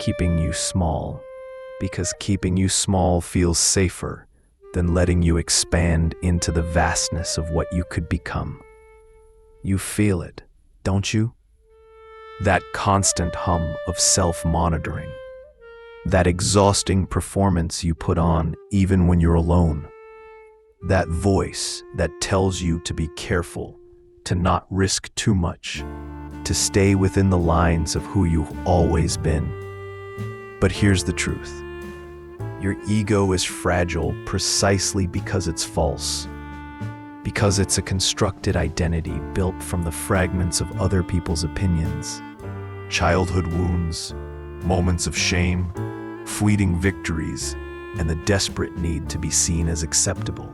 keeping you small, because keeping you small feels safer than letting you expand into the vastness of what you could become. You feel it, don't you? That constant hum of self-monitoring, that exhausting performance you put on even when you're alone, that voice that tells you to be careful, to not risk too much, to stay within the lines of who you've always been. But here's the truth. Your ego is fragile precisely because it's false, because it's a constructed identity built from the fragments of other people's opinions, childhood wounds, moments of shame, fleeting victories, and the desperate need to be seen as acceptable.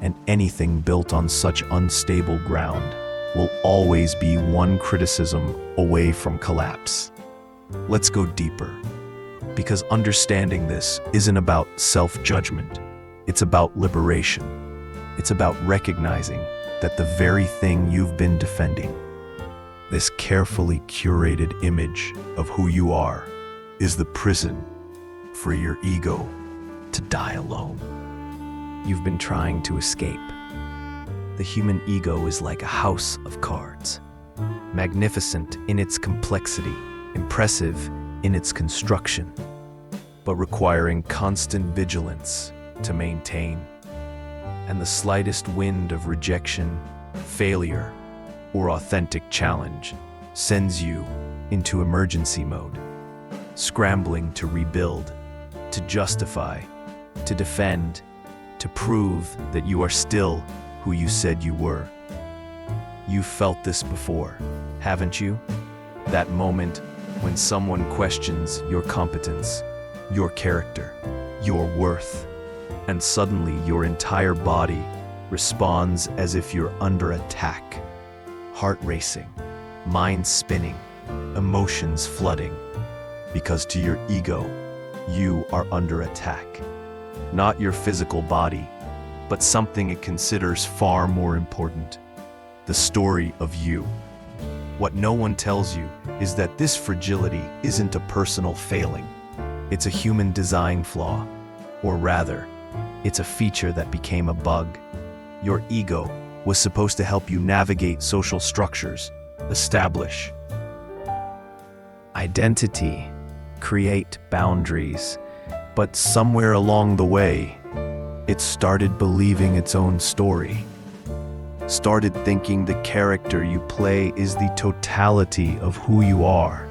And anything built on such unstable ground will always be one criticism away from collapse. Let's go deeper, because understanding this isn't about self-judgment. It's about liberation. It's about recognizing that the very thing you've been defending, this carefully curated image of who you are, is the prison for your ego to die alone. You've been trying to escape. The human ego is like a house of cards, magnificent in its complexity, impressive in its construction, but requiring constant vigilance to maintain. And the slightest wind of rejection, failure, or authentic challenge sends you into emergency mode, scrambling to rebuild, to justify, to defend, to prove that you are still who you said you were. You've felt this before, haven't you? That moment when someone questions your competence, your character, your worth, and suddenly your entire body responds as if you're under attack. Heart racing, mind spinning, emotions flooding, because to your ego, you are under attack. Not your physical body, but something it considers far more important: the story of you. What no one tells you is that this fragility isn't a personal failing. It's a human design flaw, or rather, it's a feature that became a bug. Your ego was supposed to help you navigate social structures, establish identity, create boundaries, but somewhere along the way, it started believing its own story. Started thinking the character you play is the totality of who you are.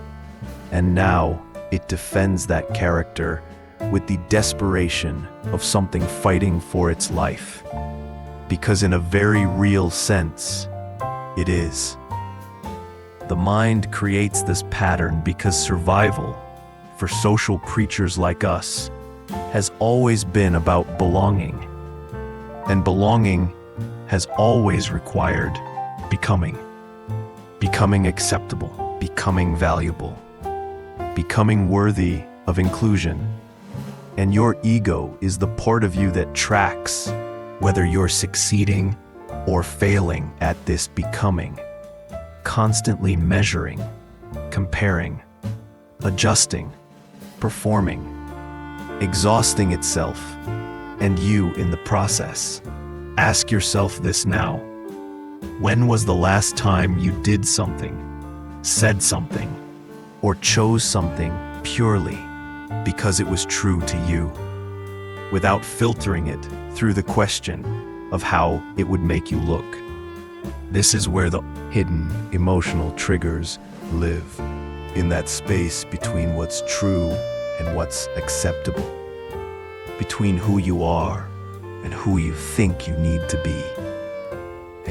And now it defends that character with the desperation of something fighting for its life. Because in a very real sense, it is. The mind creates this pattern because survival, for social creatures like us, has always been about belonging. And belonging has always required becoming. Becoming acceptable, becoming valuable, becoming worthy of inclusion. And your ego is the part of you that tracks whether you're succeeding or failing at this becoming, constantly measuring, comparing, adjusting, performing, exhausting itself, and you in the process. Ask yourself this now. When was the last time you did something, said something, or chose something purely because it was true to you, without filtering it through the question of how it would make you look? This is where the hidden emotional triggers live, in that space between what's true and what's acceptable, between who you are and who you think you need to be.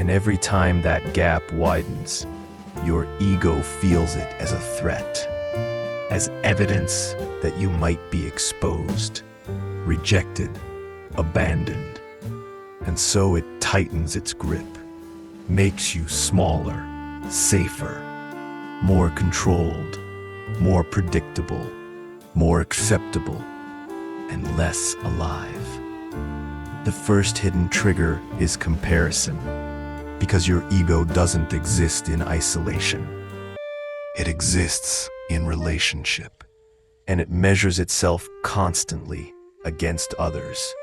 And every time that gap widens, your ego feels it as a threat, as evidence that you might be exposed, rejected, abandoned. And so it tightens its grip, makes you smaller, safer, more controlled, more predictable, more acceptable, and less alive. The first hidden trigger is comparison, because your ego doesn't exist in isolation. It exists in relationship. and it measures itself constantly against others,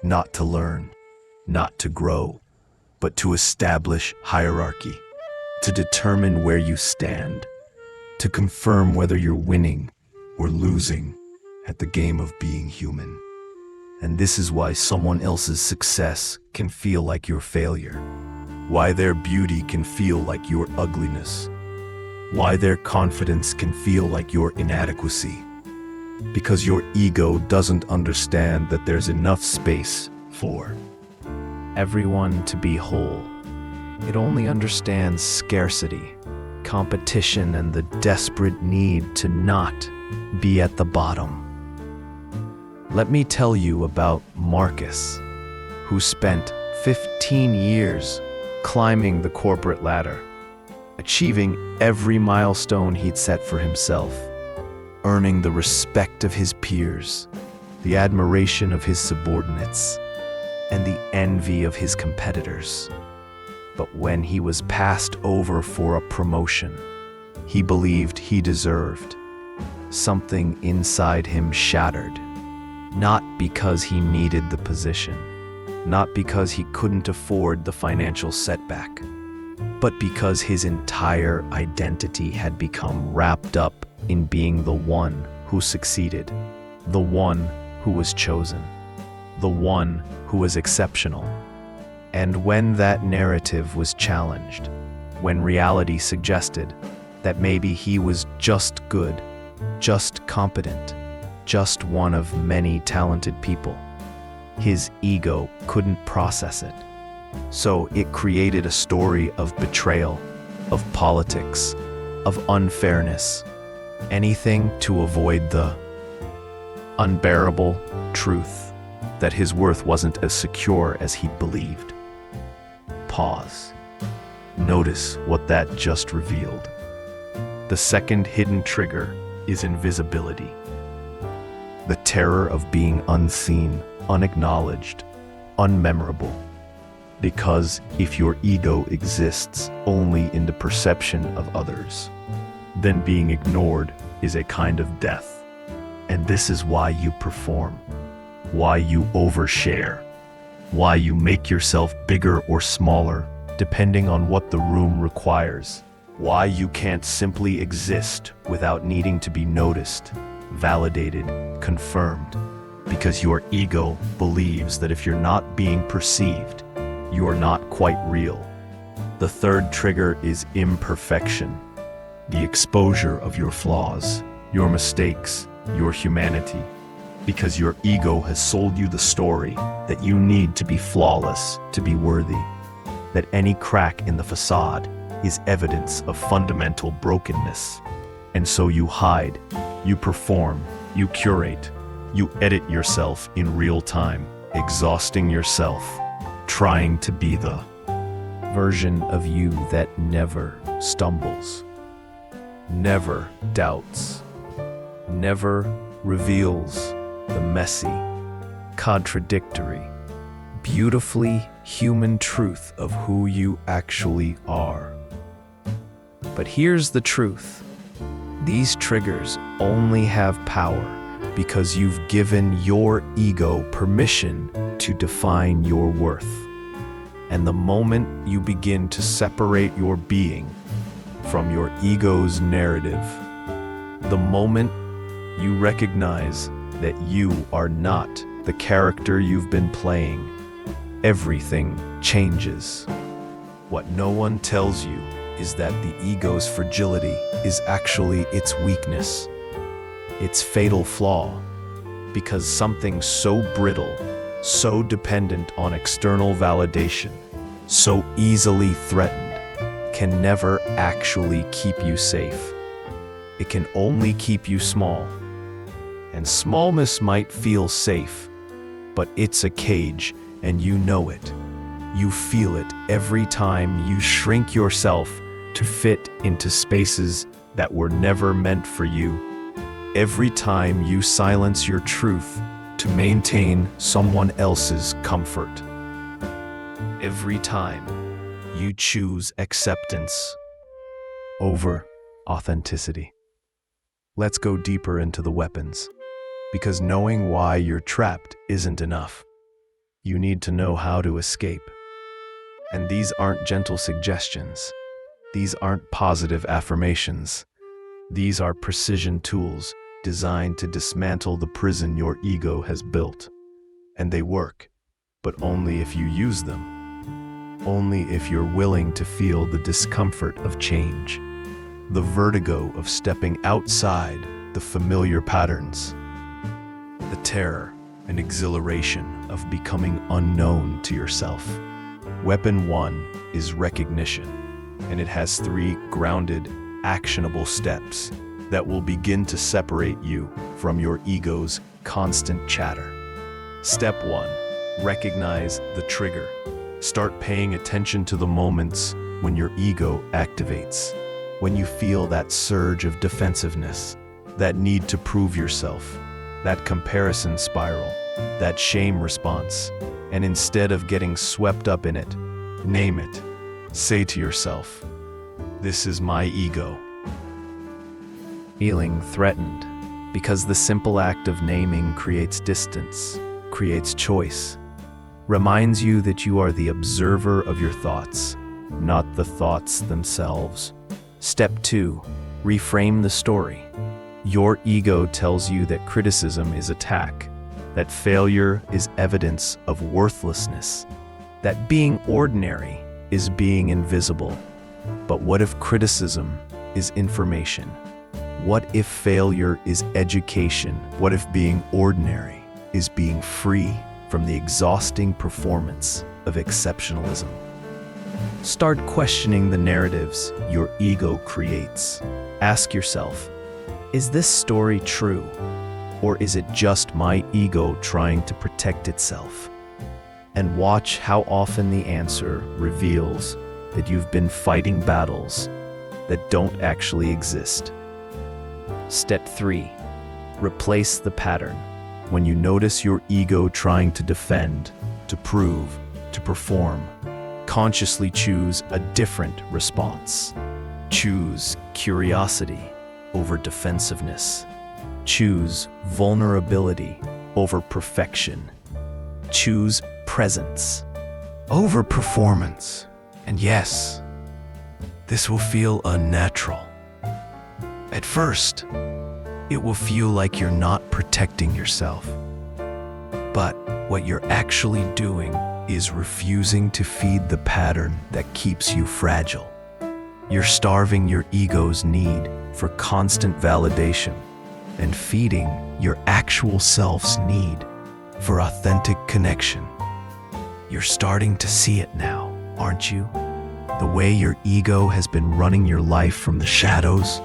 not to learn, not to grow, but to establish hierarchy, to determine where you stand, to confirm whether you're winning or losing at the game of being human. And this is why someone else's success can feel like your failure, why their beauty can feel like your ugliness, why their confidence can feel like your inadequacy. Because your ego doesn't understand that there's enough space for everyone to be whole. It only understands scarcity, competition, and the desperate need to not be at the bottom. Let me tell you about Marcus, who spent 15 years climbing the corporate ladder, achieving every milestone he'd set for himself, earning the respect of his peers, the admiration of his subordinates, and the envy of his competitors. But when he was passed over for a promotion he believed he deserved, something inside him shattered. Not because he needed the position, not because he couldn't afford the financial setback, but because his entire identity had become wrapped up in being the one who succeeded, the one who was chosen, the one who was exceptional. And when that narrative was challenged, when reality suggested that maybe he was just good, just competent, just one of many talented people, his ego couldn't process it. So it created a story of betrayal, of politics, of unfairness, anything to avoid the unbearable truth that his worth wasn't as secure as he believed. Pause. Notice what that just revealed. The second hidden trigger is invisibility. The terror of being unseen, unacknowledged, unmemorable. Because if your ego exists only in the perception of others, then being ignored is a kind of death. And this is why you perform, why you overshare, why you make yourself bigger or smaller, depending on what the room requires, why you can't simply exist without needing to be noticed, validated, confirmed, because your ego believes that if you're not being perceived, you are not quite real. The third trigger is imperfection, the exposure of your flaws, your mistakes, your humanity, because your ego has sold you the story that you need to be flawless to be worthy, that any crack in the facade is evidence of fundamental brokenness. And so you hide, you perform, you curate, you edit yourself in real time, exhausting yourself, trying to be the version of you that never stumbles, never doubts, never reveals the messy, contradictory, beautifully human truth of who you actually are. But here's the truth. These triggers only have power because you've given your ego permission to define your worth. And the moment you begin to separate your being from your ego's narrative, the moment you recognize that you are not the character you've been playing, everything changes. What no one tells you is that the ego's fragility is actually its weakness, its fatal flaw, because something so brittle, so dependent on external validation, so easily threatened, can never actually keep you safe. It can only keep you small. And smallness might feel safe, but it's a cage, and you know it. You feel it every time you shrink yourself to fit into spaces that were never meant for you. Every time you silence your truth to maintain someone else's comfort. Every time you choose acceptance over authenticity. Let's go deeper into the weapons, because knowing why you're trapped isn't enough. You need to know how to escape. And these aren't gentle suggestions. These aren't positive affirmations. These are precision tools designed to dismantle the prison your ego has built. And they work, but only if you use them. Only if you're willing to feel the discomfort of change, the vertigo of stepping outside the familiar patterns, the terror and exhilaration of becoming unknown to yourself. Weapon 1 is recognition, and it has 3 grounded, actionable steps that will begin to separate you from your ego's constant chatter. Step 1, recognize the trigger. Start paying attention to the moments when your ego activates, when you feel that surge of defensiveness, that need to prove yourself, that comparison spiral, that shame response. And instead of getting swept up in it, name it. Say to yourself, "This is my ego." Feeling threatened, because the simple act of naming creates distance, creates choice, reminds you that you are the observer of your thoughts, not the thoughts themselves. Step 2, reframe the story. Your ego tells you that criticism is attack, that failure is evidence of worthlessness, that being ordinary is being invisible. But what if criticism is information? What if failure is education? What if being ordinary is being free from the exhausting performance of exceptionalism? Start questioning the narratives your ego creates. Ask yourself, is this story true? Or is it just my ego trying to protect itself? And watch how often the answer reveals that you've been fighting battles that don't actually exist. Step 3, replace the pattern. When you notice your ego trying to defend, to prove, to perform, consciously choose a different response. Choose curiosity over defensiveness. Choose vulnerability over perfection. Choose presence over performance. And yes, this will feel unnatural. At first, it will feel like you're not protecting yourself. But what you're actually doing is refusing to feed the pattern that keeps you fragile. You're starving your ego's need for constant validation and feeding your actual self's need for authentic connection. You're starting to see it now, aren't you? The way your ego has been running your life from the shadows,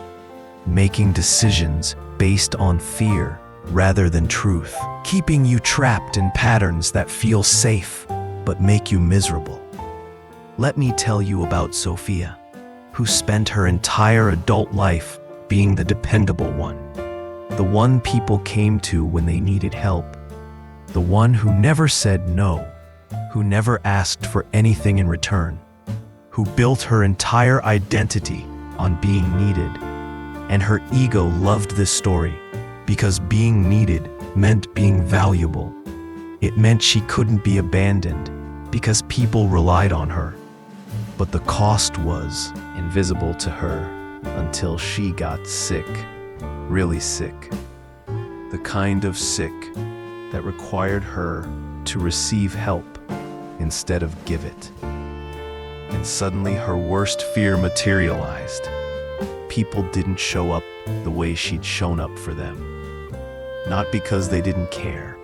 making decisions based on fear rather than truth, keeping you trapped in patterns that feel safe but make you miserable. Let me tell you about Sophia, who spent her entire adult life being the dependable one, the one people came to when they needed help, the one who never said no, who never asked for anything in return, who built her entire identity on being needed. And her ego loved this story because being needed meant being valuable. It meant she couldn't be abandoned because people relied on her. But the cost was invisible to her until she got sick, really sick. The kind of sick that required her to receive help instead of give it. And suddenly her worst fear materialized. People didn't show up the way she'd shown up for them. Not because they didn't care,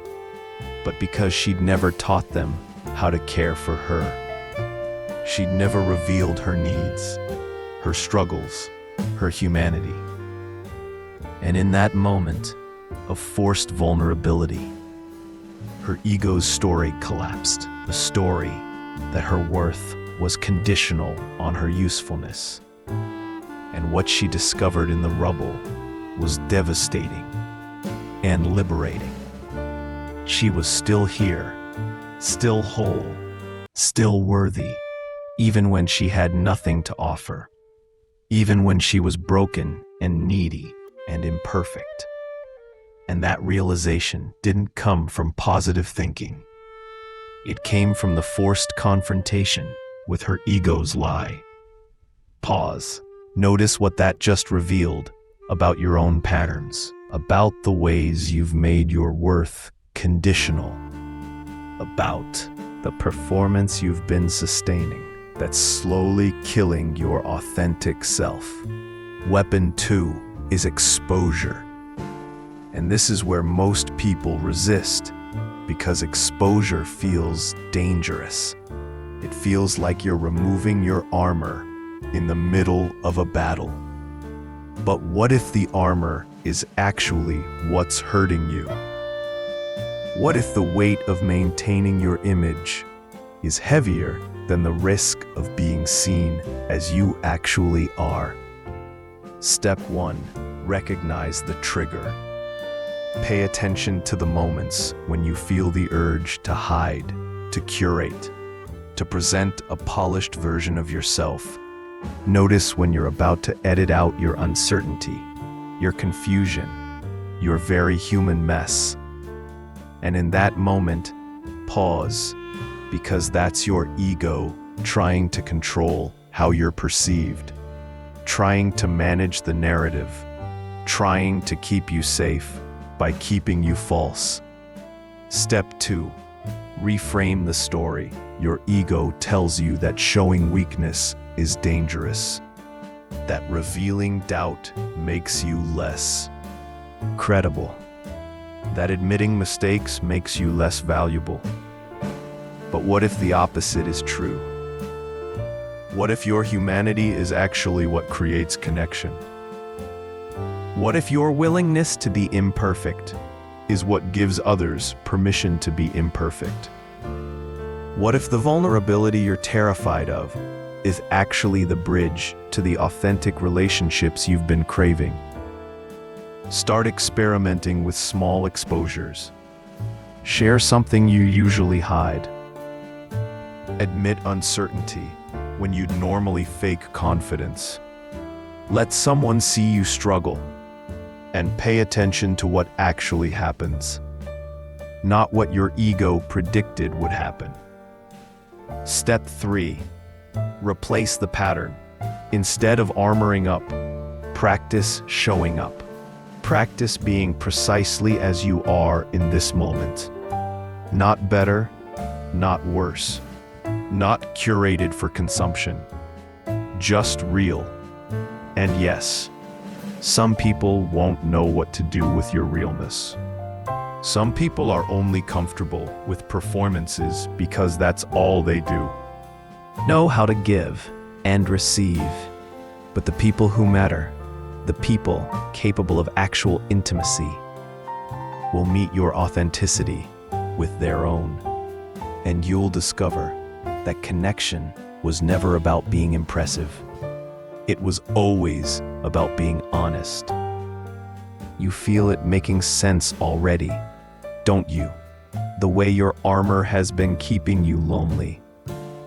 but because she'd never taught them how to care for her. She'd never revealed her needs, her struggles, her humanity. And in that moment of forced vulnerability, her ego's story collapsed. The story that her worth was conditional on her usefulness. And what she discovered in the rubble was devastating and liberating. She was still here, still whole, still worthy, even when she had nothing to offer, even when she was broken and needy. and imperfect. And that realization didn't come from positive thinking. It came from the forced confrontation with her ego's lie. Pause. Notice what that just revealed about your own patterns, about the ways you've made your worth conditional, about the performance you've been sustaining that's slowly killing your authentic self. Weapon 2 is exposure. And this is where most people resist, because exposure feels dangerous. It feels like you're removing your armor in the middle of a battle. But what if the armor is actually what's hurting you? What if the weight of maintaining your image is heavier than the risk of being seen as you actually are? Step 1. Recognize the trigger. Pay attention to the moments when you feel the urge to hide, to curate, to present a polished version of yourself. Notice when you're about to edit out your uncertainty, your confusion, your very human mess. And in that moment, pause, because that's your ego trying to control how you're perceived, trying to manage the narrative, trying to keep you safe by keeping you false. Step 2. Reframe the story. Your ego tells you that showing weakness is dangerous, that revealing doubt makes you less credible, that admitting mistakes makes you less valuable. But what if the opposite is true? What if your humanity is actually what creates connection? What if your willingness to be imperfect is what gives others permission to be imperfect? What if the vulnerability you're terrified of is actually the bridge to the authentic relationships you've been craving? Start experimenting with small exposures. Share something you usually hide. Admit uncertainty when you'd normally fake confidence. Let someone see you struggle, and pay attention to what actually happens, not what your ego predicted would happen. Step 3. Replace the pattern. Instead of armoring up, practice showing up. Practice being precisely as you are in this moment. Not better, not worse, not curated for consumption, just real. And yes, some people won't know what to do with your realness. Some people are only comfortable with performances because that's all they do. Know how to give and receive. But the people who matter, the people capable of actual intimacy, will meet your authenticity with their own. And you'll discover that connection was never about being impressive. It was always about being honest. You feel it making sense already, don't you? The way your armor has been keeping you lonely.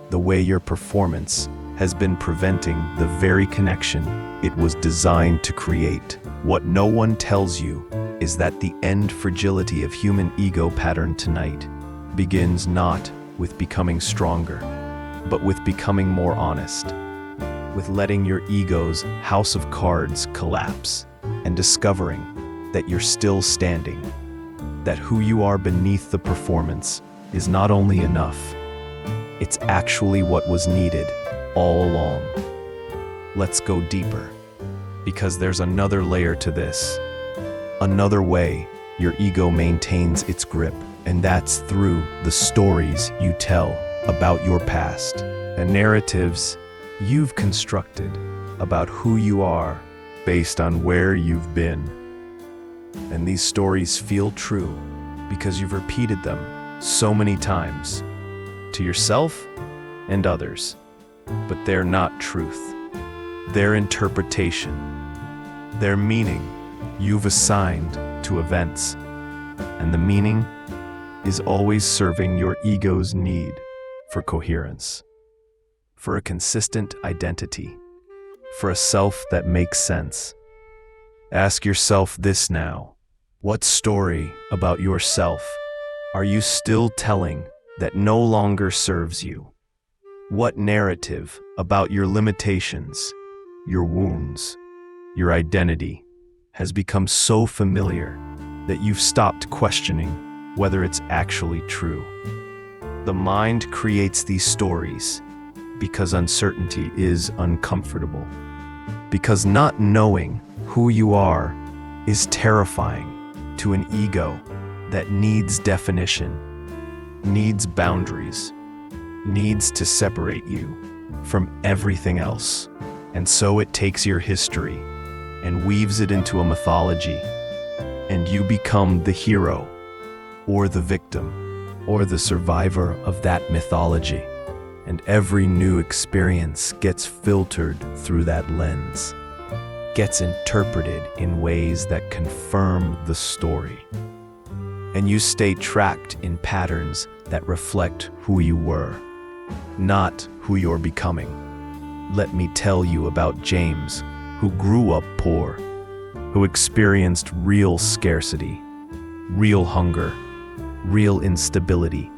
The way your performance has been preventing the very connection it was designed to create. What no one tells you is that the end fragility of human ego pattern tonight begins not with becoming stronger, but with becoming more honest. With letting your ego's house of cards collapse and discovering that you're still standing, that who you are beneath the performance is not only enough, it's actually what was needed all along. Let's go deeper, because there's another layer to this, another way your ego maintains its grip, and that's through the stories you tell about your past and narratives you've constructed about who you are based on where you've been. And these stories feel true because you've repeated them so many times to yourself and others. But they're not truth. They're interpretation. They're meaning you've assigned to events. And the meaning is always serving your ego's need for coherence, for a consistent identity, for a self that makes sense. Ask yourself this now. What story about yourself are you still telling that no longer serves you? What narrative about your limitations, your wounds, your identity has become so familiar that you've stopped questioning whether it's actually true? The mind creates these stories because uncertainty is uncomfortable, because not knowing who you are is terrifying to an ego that needs definition, needs boundaries, needs to separate you from everything else. And so it takes your history and weaves it into a mythology, and you become the hero or the victim or the survivor of that mythology. And every new experience gets filtered through that lens, gets interpreted in ways that confirm the story. And you stay trapped in patterns that reflect who you were, not who you're becoming. Let me tell you about James, who grew up poor, who experienced real scarcity, real hunger, real instability,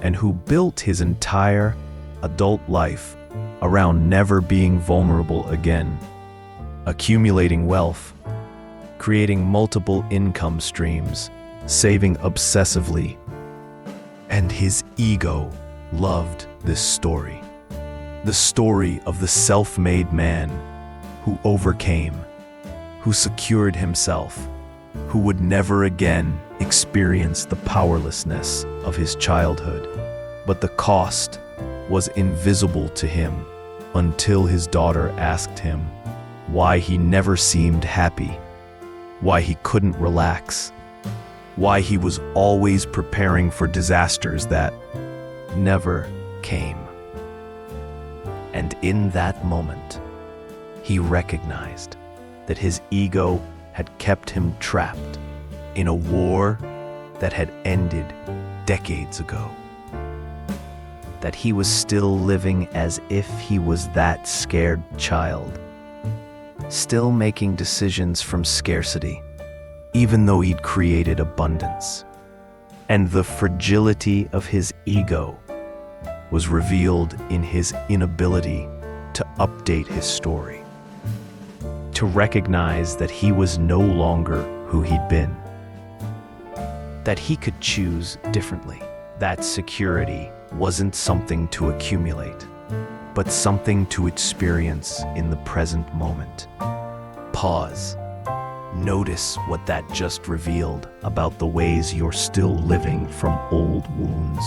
and who built his entire adult life around never being vulnerable again, accumulating wealth, creating multiple income streams, saving obsessively. And his ego loved this story. The story of the self-made man who overcame, who secured himself, who would never again experience the powerlessness of his childhood. But the cost was invisible to him until his daughter asked him why he never seemed happy, why he couldn't relax, why he was always preparing for disasters that never came. And in that moment, he recognized that his ego had kept him trapped in a war that had ended decades ago. That he was still living as if he was that scared child, still making decisions from scarcity, even though he'd created abundance. And the fragility of his ego was revealed in his inability to update his story, to recognize that he was no longer who he'd been, that he could choose differently, that security wasn't something to accumulate, but something to experience in the present moment. Pause. Notice what that just revealed about the ways you're still living from old wounds,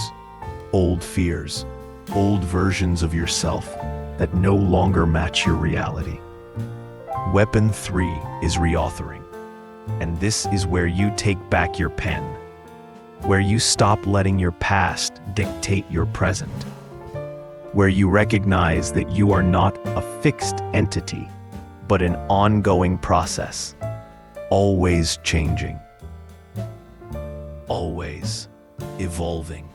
old fears, old versions of yourself that no longer match your reality. Weapon 3 is reauthoring, and this is where you take back your pen, where you stop letting your past dictate your present, where you recognize that you are not a fixed entity, but an ongoing process, always changing, always evolving,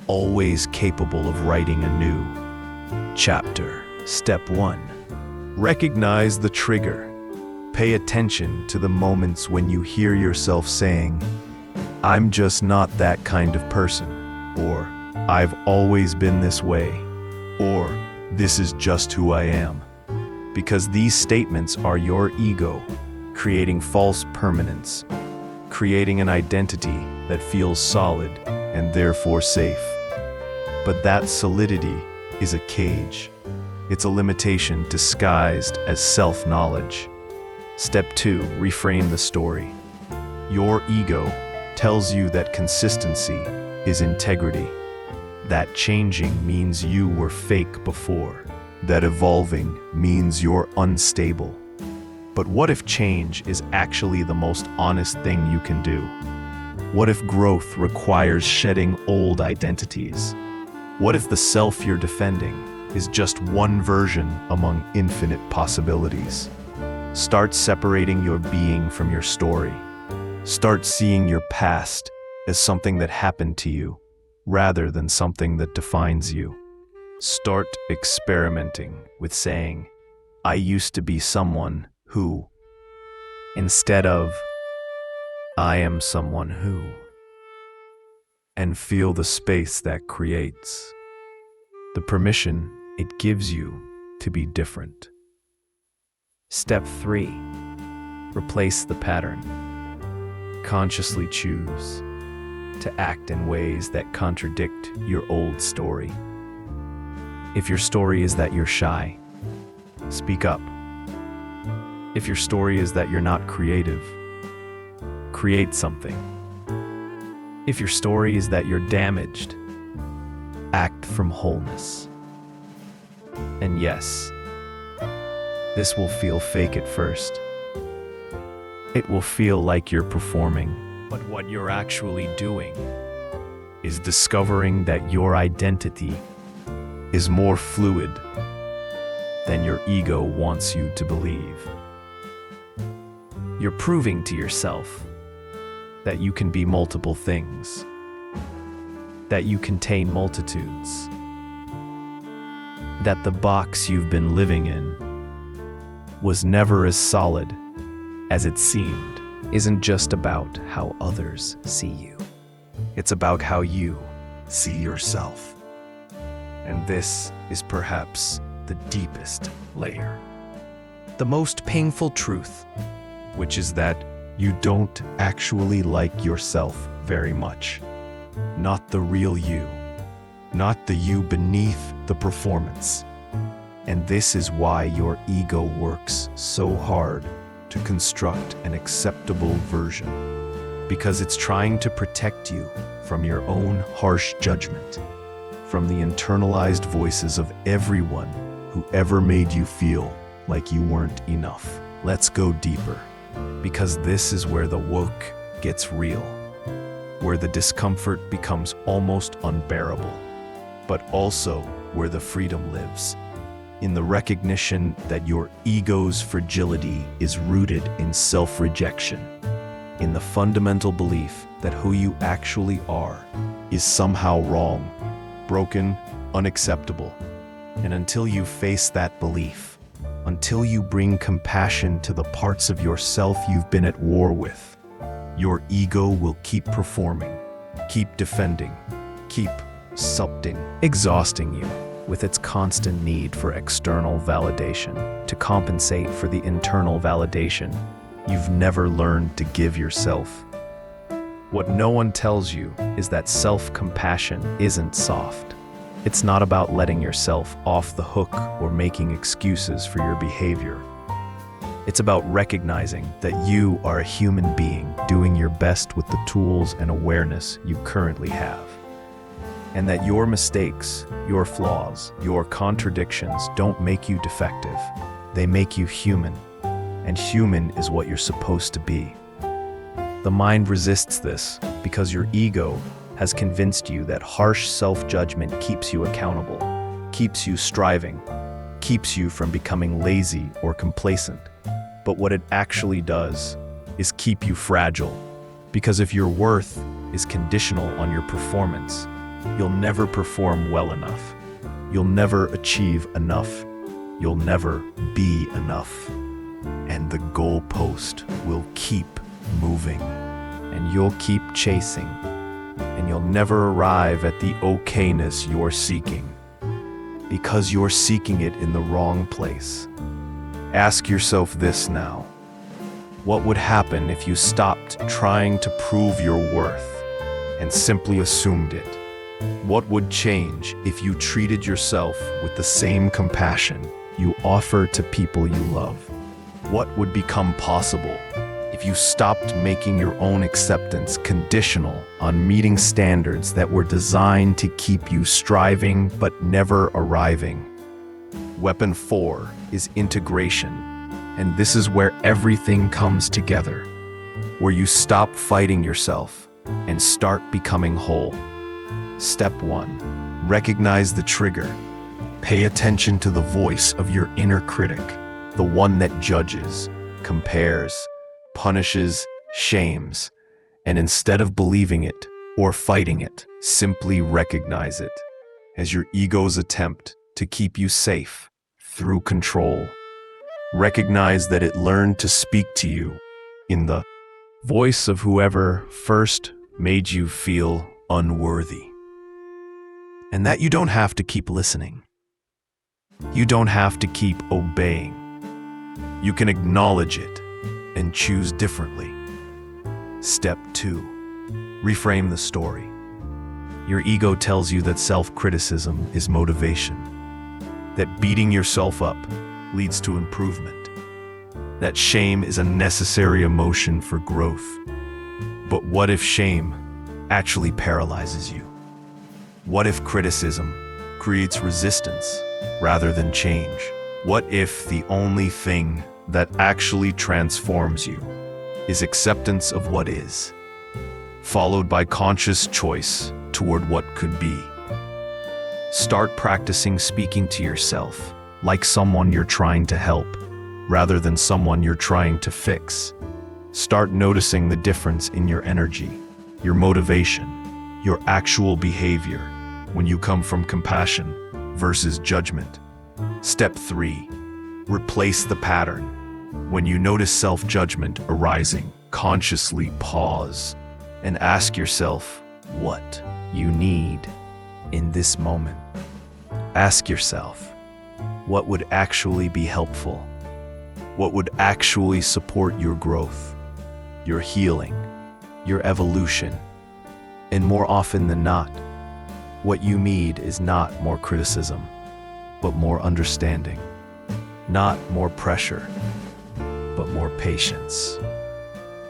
always capable of writing a new chapter. Step 1. Recognize the trigger. Pay attention to the moments when you hear yourself saying, "I'm just not that kind of person," or "I've always been this way," or "This is just who I am." Because these statements are your ego creating false permanence, creating an identity that feels solid and therefore safe. But that solidity is a cage. It's a limitation disguised as self-knowledge. Step 2, reframe the story. Your ego tells you that consistency is integrity, that changing means you were fake before, that evolving means you're unstable. But what if change is actually the most honest thing you can do? What if growth requires shedding old identities? What if the self you're defending is just one version among infinite possibilities? Start separating your being from your story. Start seeing your past as something that happened to you, rather than something that defines you. Start experimenting with saying, "I used to be someone who," instead of I am someone who, and feel the space that creates, the permission it gives you to be different. Step 3. Replace the pattern. Consciously choose to act in ways that contradict your old story. If your story is that you're shy, speak up. If your story is that you're not creative, create something. If your story is that you're damaged, act from wholeness. And yes, this will feel fake at first. It will feel like you're performing, but what you're actually doing is discovering that your identity is more fluid than your ego wants you to believe. You're proving to yourself that you can be multiple things, that you contain multitudes, that the box you've been living in was never as solid as it seemed. Isn't just about how others see you. It's about how you see yourself. And this is perhaps the deepest layer. The most painful truth, which is that you don't actually like yourself very much. Not the real you. Not the you beneath the performance. And this is why your ego works so hard to construct an acceptable version. Because it's trying to protect you from your own harsh judgment, from the internalized voices of everyone who ever made you feel like you weren't enough. Let's go deeper, because this is where the woke gets real, where the discomfort becomes almost unbearable, but also where the freedom lives, in the recognition that your ego's fragility is rooted in self-rejection, in the fundamental belief that who you actually are is somehow wrong, broken, unacceptable. And until you face that belief, until you bring compassion to the parts of yourself you've been at war with, your ego will keep performing, keep defending, keep sculpting, exhausting you with its constant need for external validation to compensate for the internal validation you've never learned to give yourself. What no one tells you is that self-compassion isn't soft. It's not about letting yourself off the hook or making excuses for your behavior. It's about recognizing that you are a human being doing your best with the tools and awareness you currently have. And that your mistakes, your flaws, your contradictions don't make you defective. They make you human. And human is what you're supposed to be. The mind resists this because your ego has convinced you that harsh self-judgment keeps you accountable, keeps you striving, keeps you from becoming lazy or complacent. But what it actually does is keep you fragile. Because if your worth is conditional on your performance, you'll never perform well enough. You'll never achieve enough. You'll never be enough. And the goalpost will keep moving. And you'll keep chasing. And you'll never arrive at the okayness you're seeking. Because you're seeking it in the wrong place. Ask yourself this now. What would happen if you stopped trying to prove your worth and simply assumed it? What would change if you treated yourself with the same compassion you offer to people you love? What would become possible if you stopped making your own acceptance conditional on meeting standards that were designed to keep you striving but never arriving? Weapon 4 is integration, and this is where everything comes together, where you stop fighting yourself and start becoming whole. Step 1. Recognize the trigger. Pay attention to the voice of your inner critic, the one that judges, compares, punishes, shames, and instead of believing it or fighting it, simply recognize it as your ego's attempt to keep you safe through control. Recognize that it learned to speak to you in the voice of whoever first made you feel unworthy. And that you don't have to keep listening. You don't have to keep obeying. You can acknowledge it and choose differently. Step 2. Reframe the story. Your ego tells you that self-criticism is motivation, that beating yourself up leads to improvement, that shame is a necessary emotion for growth. But what if shame actually paralyzes you? What if criticism creates resistance rather than change? What if the only thing that actually transforms you is acceptance of what is, followed by conscious choice toward what could be? Start practicing speaking to yourself like someone you're trying to help, rather than someone you're trying to fix. Start noticing the difference in your energy, your motivation, your actual behavior when you come from compassion versus judgment. Step 3. Replace the pattern. When you notice self-judgment arising, consciously pause and ask yourself what you need in this moment. Ask yourself, what would actually be helpful? What would actually support your growth, your healing, your evolution? And more often than not, what you need is not more criticism, but more understanding. Not more pressure, but more patience.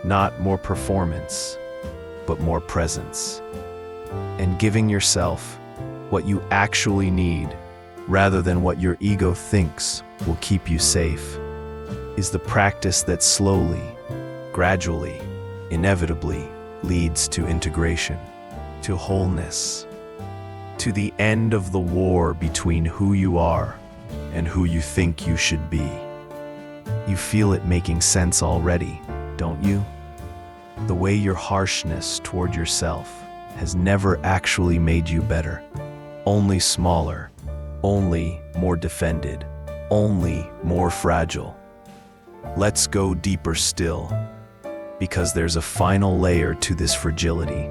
Not more performance, but more presence. And giving yourself what you actually need, rather than what your ego thinks will keep you safe, is the practice that slowly, gradually, inevitably leads to integration, to wholeness, to the end of the war between who you are and who you think you should be. You feel it making sense already, don't you? The way your harshness toward yourself has never actually made you better, only smaller, only more defended, only more fragile. Let's go deeper still, because there's a final layer to this fragility,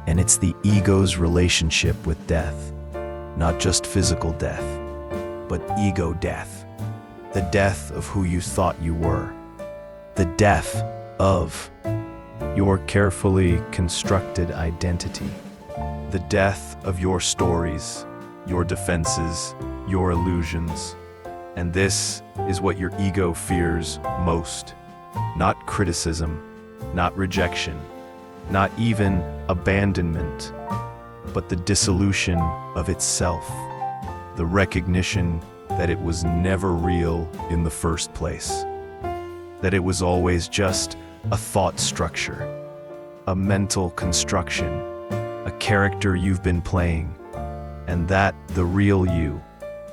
and it's the ego's relationship with death. Not just physical death, but ego death. The death of who you thought you were. The death of your carefully constructed identity. The death of your stories, your defenses, your illusions. And this is what your ego fears most. Not criticism, not rejection, not even abandonment, but the dissolution of itself, the recognition that it was never real in the first place, that it was always just a thought structure, a mental construction, a character you've been playing, and that the real you,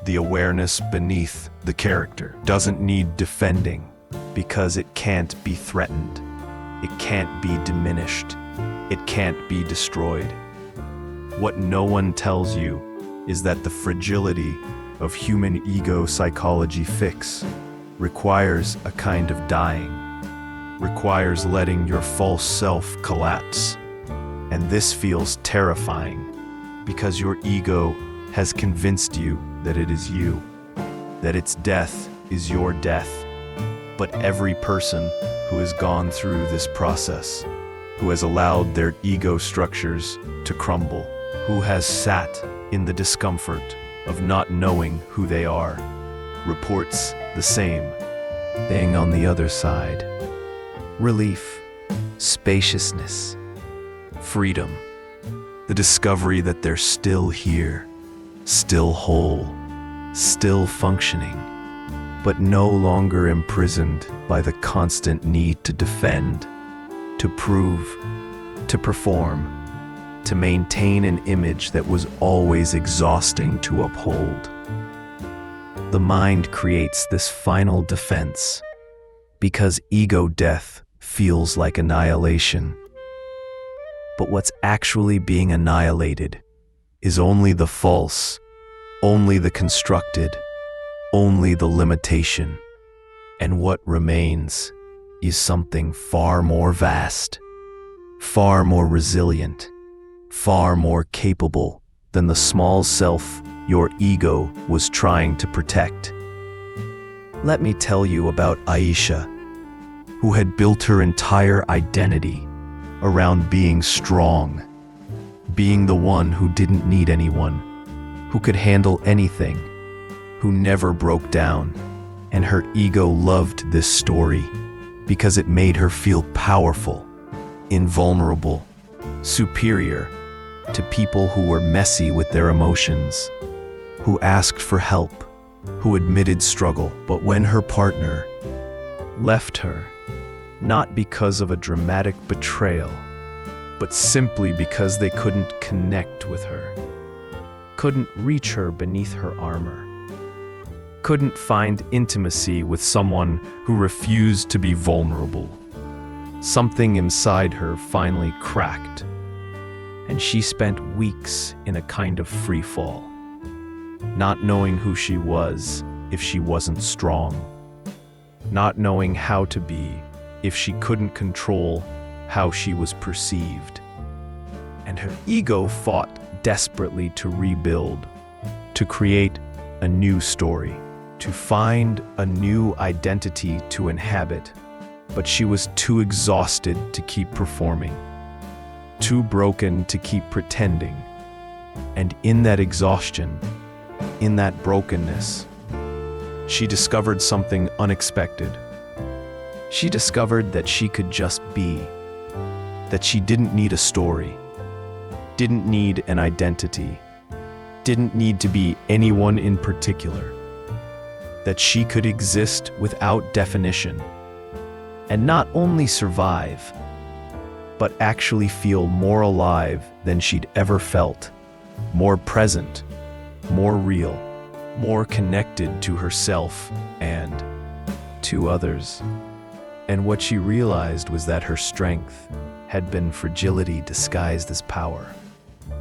the awareness beneath the character, doesn't need defending because it can't be threatened, it can't be diminished, it can't be destroyed. What no one tells you is that the fragility of human ego psychology fix requires a kind of dying, requires letting your false self collapse. And this feels terrifying because your ego has convinced you that it is you, that its death is your death. But every person who has gone through this process, who has allowed their ego structures to crumble, who has sat in the discomfort of not knowing who they are, reports the same thing on the other side. Relief, spaciousness, freedom, the discovery that they're still here, still whole, still functioning, but no longer imprisoned by the constant need to defend, to prove, to perform, to maintain an image that was always exhausting to uphold. The mind creates this final defense because ego death feels like annihilation. But what's actually being annihilated is only the false, only the constructed, only the limitation. And what remains is something far more vast, far more resilient, far more capable than the small self your ego was trying to protect. Let me tell you about Aisha, who had built her entire identity around being strong, being the one who didn't need anyone, who could handle anything, who never broke down. And her ego loved this story because it made her feel powerful, invulnerable, superior to people who were messy with their emotions, who asked for help, who admitted struggle. But when her partner left her, not because of a dramatic betrayal, but simply because they couldn't connect with her, couldn't reach her beneath her armor, couldn't find intimacy with someone who refused to be vulnerable, something inside her finally cracked, and she spent weeks in a kind of free fall, not knowing who she was if she wasn't strong, not knowing how to be if she couldn't control how she was perceived. And her ego fought desperately to rebuild, to create a new story, to find a new identity to inhabit. But she was too exhausted to keep performing, too broken to keep pretending. And in that exhaustion, in that brokenness, she discovered something unexpected. She discovered that she could just be, that she didn't need a story, didn't need an identity, didn't need to be anyone in particular, that she could exist without definition, and not only survive, but actually feel more alive than she'd ever felt, more present, more real, more connected to herself and to others. And what she realized was that her strength had been fragility disguised as power,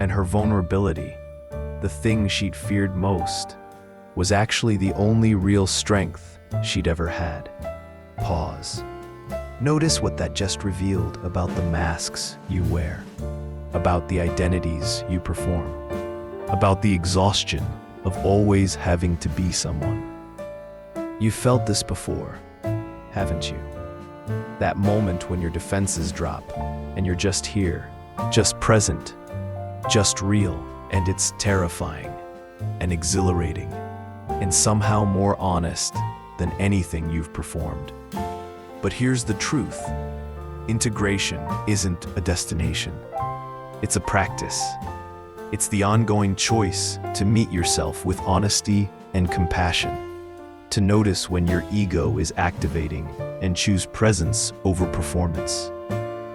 and her vulnerability, the thing she'd feared most, was actually the only real strength she'd ever had. Pause. Notice what that just revealed about the masks you wear, about the identities you perform, about the exhaustion of always having to be someone. You've felt this before, haven't you? That moment when your defenses drop and you're just here, just present, just real, and it's terrifying and exhilarating and somehow more honest than anything you've performed. But here's the truth. Integration isn't a destination. It's a practice. It's the ongoing choice to meet yourself with honesty and compassion, to notice when your ego is activating and choose presence over performance,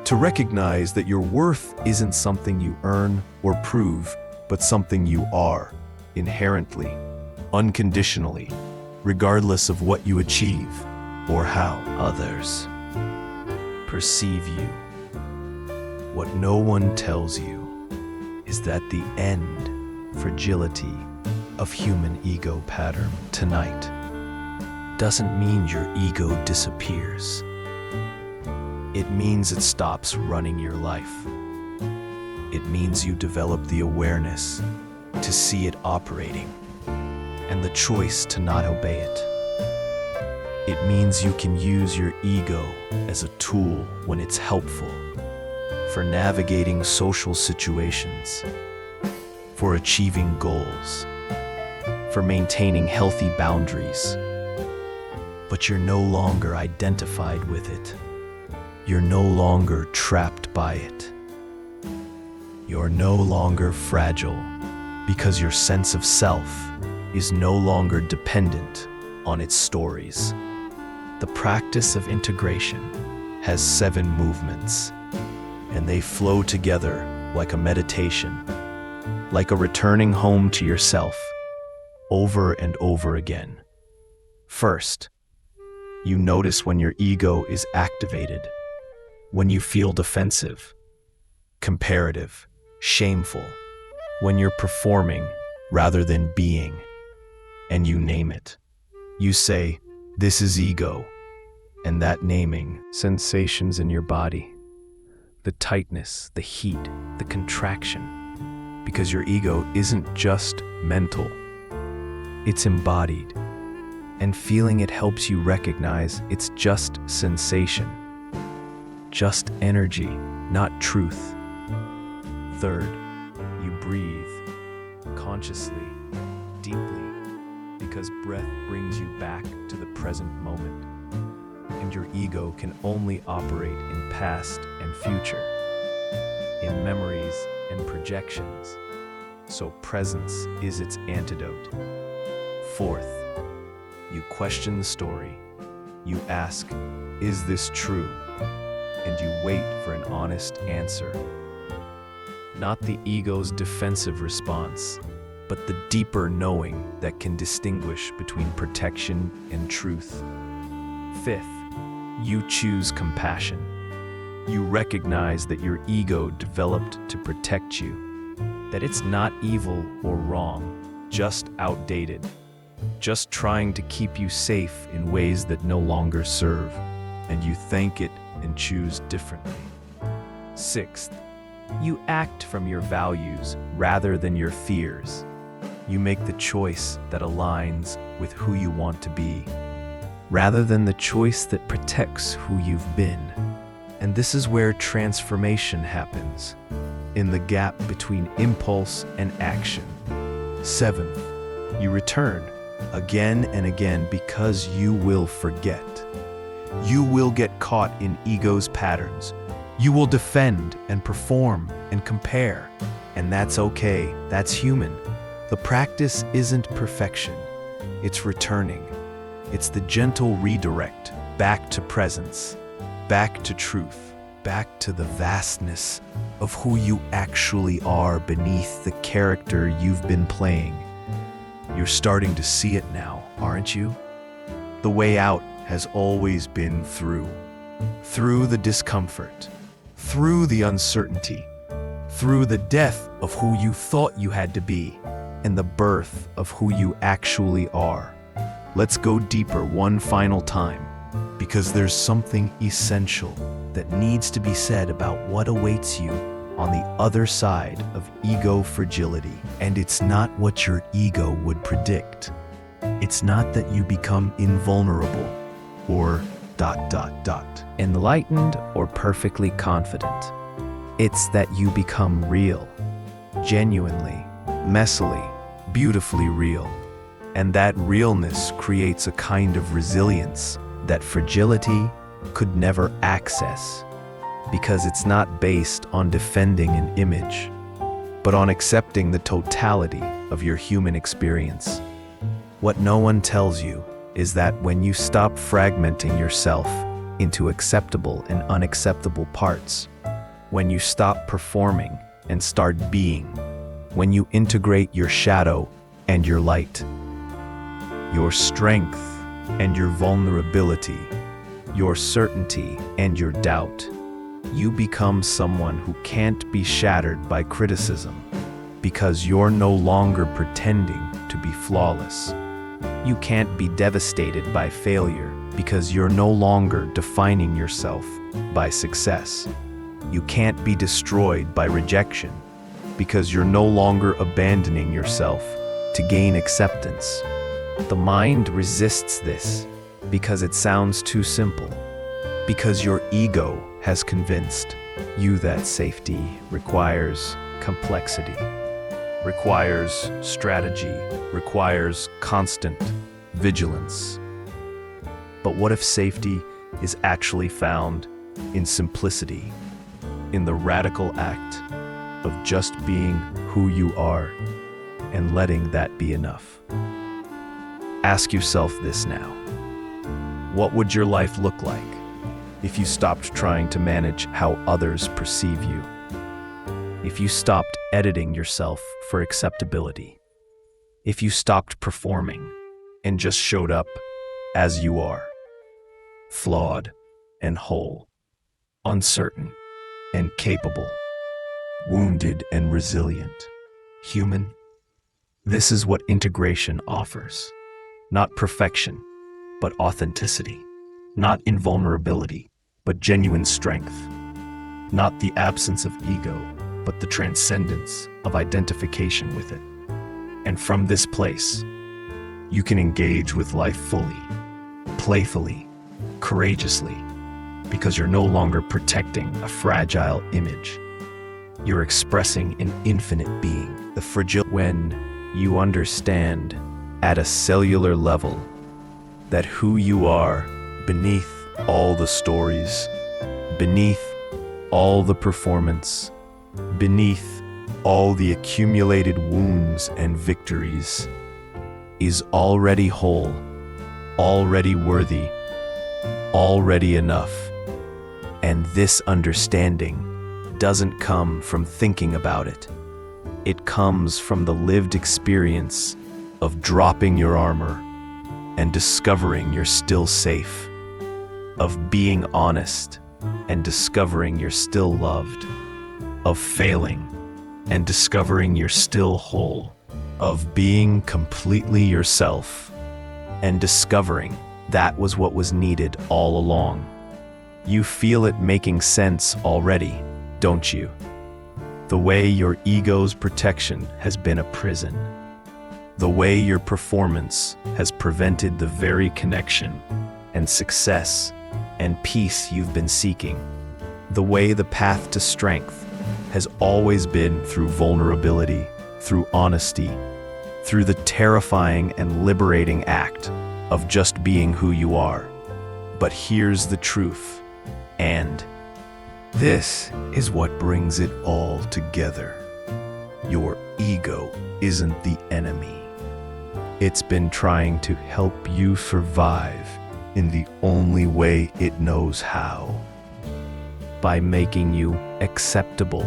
to recognize that your worth isn't something you earn or prove, but something you are, inherently, unconditionally, regardless of what you achieve or how others perceive you. What no one tells you is that the end fragility of human ego pattern tonight doesn't mean your ego disappears. It means it stops running your life. It means you develop the awareness to see it operating and the choice to not obey it. It means you can use your ego as a tool when it's helpful, for navigating social situations, for achieving goals, for maintaining healthy boundaries. But you're no longer identified with it. You're no longer trapped by it. You're no longer fragile because your sense of self is no longer dependent on its stories. The practice of integration has 7 movements, and they flow together like a meditation, like a returning home to yourself, over and over again. First, you notice when your ego is activated, when you feel defensive, comparative, shameful, when you're performing rather than being, and you name it. You say, "This is ego. And that naming, sensations in your body, the tightness, the heat, the contraction, because your ego isn't just mental, it's embodied. And feeling it helps you recognize it's just sensation, just energy, not truth. Third, you breathe consciously, deeply, because breath brings you back to the present moment. And your ego can only operate in past and future, in memories and projections. So presence is its antidote. Fourth, you question the story. You ask, is this true? And you wait for an honest answer. Not the ego's defensive response, but the deeper knowing that can distinguish between protection and truth. Fifth, you choose compassion. You recognize that your ego developed to protect you, that it's not evil or wrong, just outdated, just trying to keep you safe in ways that no longer serve, and you thank it and choose differently. Sixth, you act from your values rather than your fears. You make the choice that aligns with who you want to be, rather than the choice that protects who you've been. And this is where transformation happens, in the gap between impulse and action. Seventh, you return again and again because you will forget. You will get caught in ego's patterns. You will defend and perform and compare. And that's okay, that's human. The practice isn't perfection, it's returning. It's the gentle redirect back to presence, back to truth, back to the vastness of who you actually are beneath the character you've been playing. You're starting to see it now, aren't you? The way out has always been through the discomfort, through the uncertainty, through the death of who you thought you had to be, and the birth of who you actually are. Let's go deeper one final time, because there's something essential that needs to be said about what awaits you on the other side of ego fragility. And it's not what your ego would predict. It's not that you become invulnerable or ... enlightened or perfectly confident. It's that you become real, genuinely, messily, beautifully real. And that realness creates a kind of resilience that fragility could never access, because it's not based on defending an image, but on accepting the totality of your human experience. What no one tells you is that when you stop fragmenting yourself into acceptable and unacceptable parts, when you stop performing and start being, when you integrate your shadow and your light, your strength and your vulnerability, your certainty and your doubt, you become someone who can't be shattered by criticism, because you're no longer pretending to be flawless. You can't be devastated by failure because you're no longer defining yourself by success. You can't be destroyed by rejection because you're no longer abandoning yourself to gain acceptance. The mind resists this because it sounds too simple, because your ego has convinced you that safety requires complexity, requires strategy, requires constant vigilance. But what if safety is actually found in simplicity, in the radical act of just being who you are and letting that be enough? Ask yourself this now. What would your life look like if you stopped trying to manage how others perceive you? If you stopped editing yourself for acceptability? If you stopped performing and just showed up as you are, flawed and whole, uncertain and capable, wounded and resilient, human? This is what integration offers. Not perfection, but authenticity. not invulnerability, but genuine strength. Not the absence of ego, but the transcendence of identification with it. And from this place, you can engage with life fully, playfully, courageously, because you're no longer protecting a fragile image. You're expressing an infinite being, the fragile. When you understand at a cellular level that who you are beneath all the stories, beneath all the performance, beneath all the accumulated wounds and victories, is already whole, already worthy, already enough. And this understanding doesn't come from thinking about it. It comes from the lived experience of dropping your armor and discovering you're still safe, of being honest and discovering you're still loved, of failing and discovering you're still whole, of being completely yourself and discovering that was what was needed all along. You feel it making sense already, don't you? The way your ego's protection has been a prison. The way your performance has prevented the very connection and success and peace you've been seeking. The way the path to strength has always been through vulnerability, through honesty, through the terrifying and liberating act of just being who you are. But here's the truth, and this is what brings it all together. Your ego isn't the enemy. It's been trying to help you survive in the only way it knows how. By making you acceptable.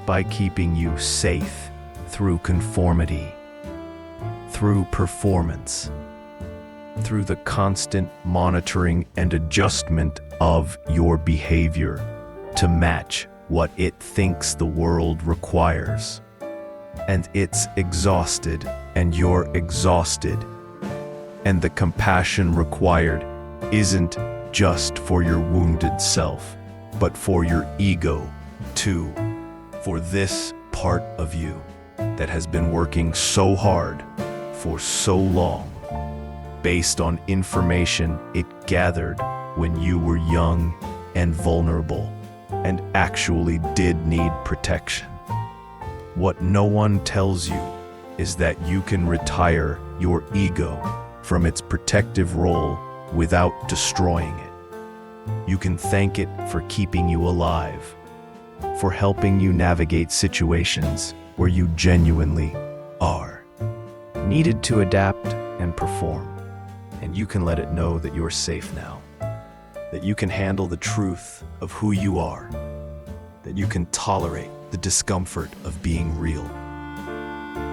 By keeping you safe through conformity, through performance, through the constant monitoring and adjustment of your behavior to match what it thinks the world requires. And it's exhausted, and you're exhausted. And the compassion required isn't just for your wounded self, but for your ego, too. For this part of you that has been working so hard for so long, based on information it gathered when you were young and vulnerable and actually did need protection. What no one tells you is that you can retire your ego from its protective role without destroying it. You can thank it for keeping you alive, for helping you navigate situations where you genuinely are needed to adapt and perform. And you can let it know that you're safe now, that you can handle the truth of who you are, that you can tolerate the discomfort of being real,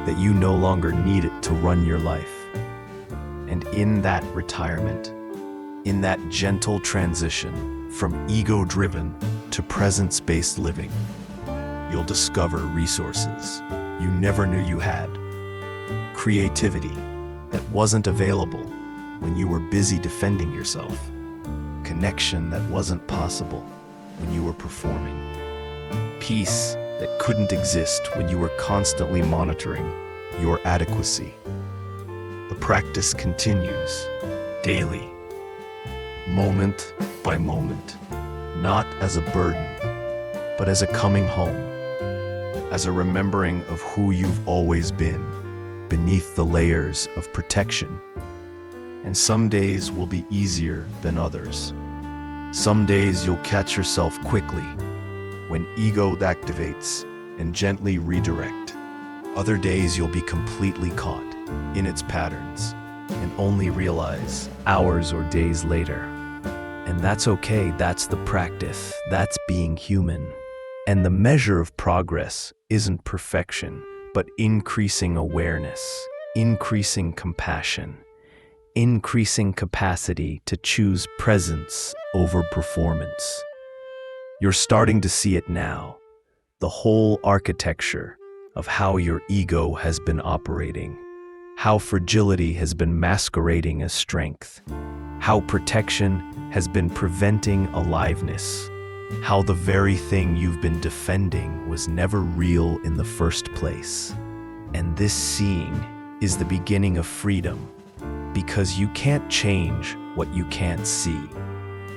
that you no longer need it to run your life. And in that retirement, in that gentle transition from ego-driven to presence-based living, you'll discover resources you never knew you had, creativity that wasn't available when you were busy defending yourself, connection that wasn't possible when you were performing, peace that couldn't exist when you were constantly monitoring your adequacy. The practice continues daily, moment by moment, not as a burden, but as a coming home, as a remembering of who you've always been beneath the layers of protection. And some days will be easier than others. Some days you'll catch yourself quickly when ego activates and gently redirect. Other days you'll be completely caught in its patterns and only realize hours or days later. And that's okay, that's the practice, that's being human. And the measure of progress isn't perfection, but increasing awareness, increasing compassion, increasing capacity to choose presence over performance. You're starting to see it now, the whole architecture of how your ego has been operating, how fragility has been masquerading as strength, how protection has been preventing aliveness, how the very thing you've been defending was never real in the first place. And this seeing is the beginning of freedom, because you can't change what you can't see.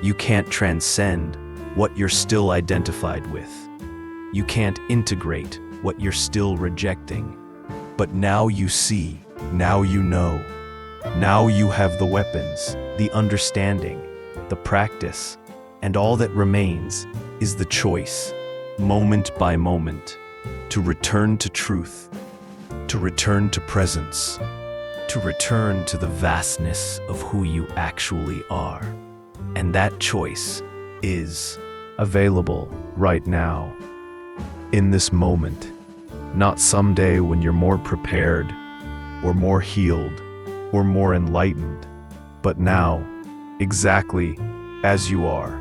You can't transcend what you're still identified with. You can't integrate what you're still rejecting. But now you see, now you know. Now you have the weapons, the understanding, the practice, and all that remains is the choice, moment by moment, to return to truth, to return to presence, to return to the vastness of who you actually are. And that choice is available right now, in this moment, not someday when you're more prepared, or more healed, or more enlightened, but now, exactly as you are,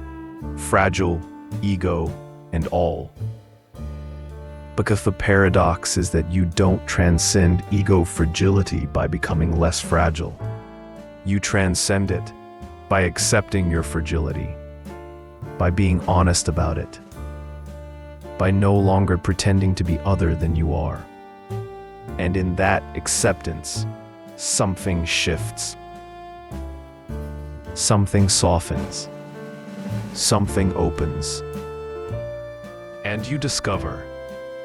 fragile, ego, and all. Because the paradox is that you don't transcend ego fragility by becoming less fragile. You transcend it by accepting your fragility, by being honest about it, by no longer pretending to be other than you are. And in that acceptance, something shifts. Something softens. Something opens. And you discover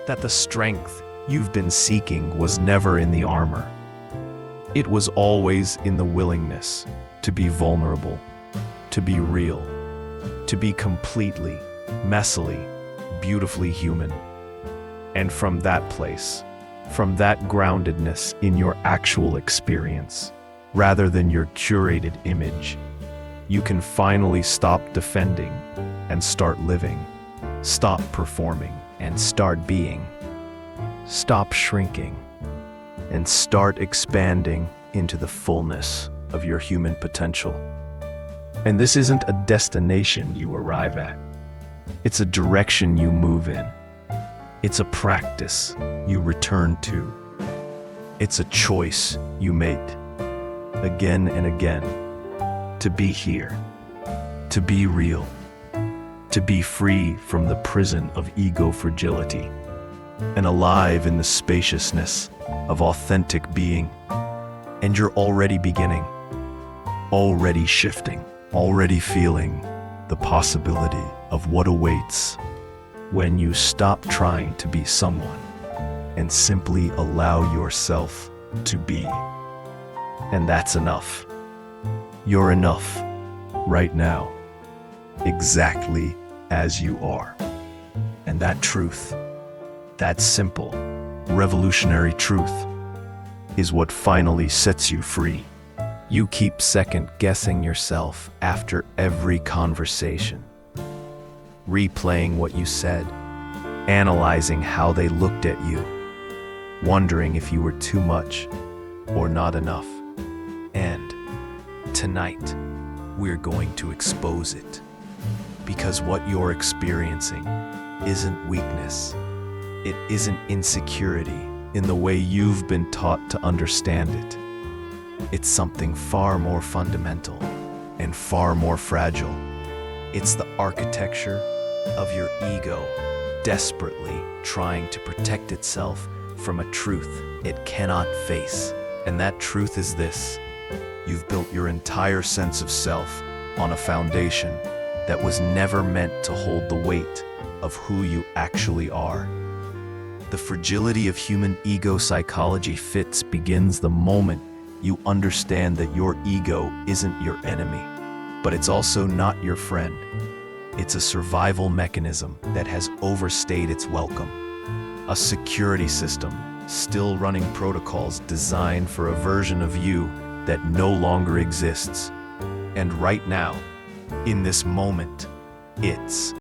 that the strength you've been seeking was never in the armor. It was always in the willingness to be vulnerable, to be real, to be completely, messily, beautifully human. And from that place, from that groundedness in your actual experience, rather than your curated image, you can finally stop defending and start living, stop performing and start being, stop shrinking and start expanding into the fullness of your human potential. And this isn't a destination you arrive at. It's a direction you move in. It's a practice you return to. It's a choice you make again and again to be here, to be real, to be free from the prison of ego fragility and alive in the spaciousness of authentic being. And you're already beginning, already shifting, already feeling the possibility of what awaits when you stop trying to be someone and simply allow yourself to be. And that's enough. You're enough right now, exactly as you are. And that truth, that simple, revolutionary truth, is what finally sets you free. You keep second-guessing yourself after every conversation, replaying what you said, analyzing how they looked at you, wondering if you were too much or not enough. And tonight, we're going to expose it. Because what you're experiencing isn't weakness. It isn't insecurity in the way you've been taught to understand it. It's something far more fundamental and far more fragile. It's the architecture of your ego desperately trying to protect itself from a truth it cannot face. And that truth is this: you've built your entire sense of self on a foundation that was never meant to hold the weight of who you actually are. The fragility of human ego psychology begins the moment you understand that your ego isn't your enemy, but it's also not your friend. It's a survival mechanism that has overstayed its welcome. A security system still running protocols designed for a version of you that no longer exists. And right now, in this moment, it's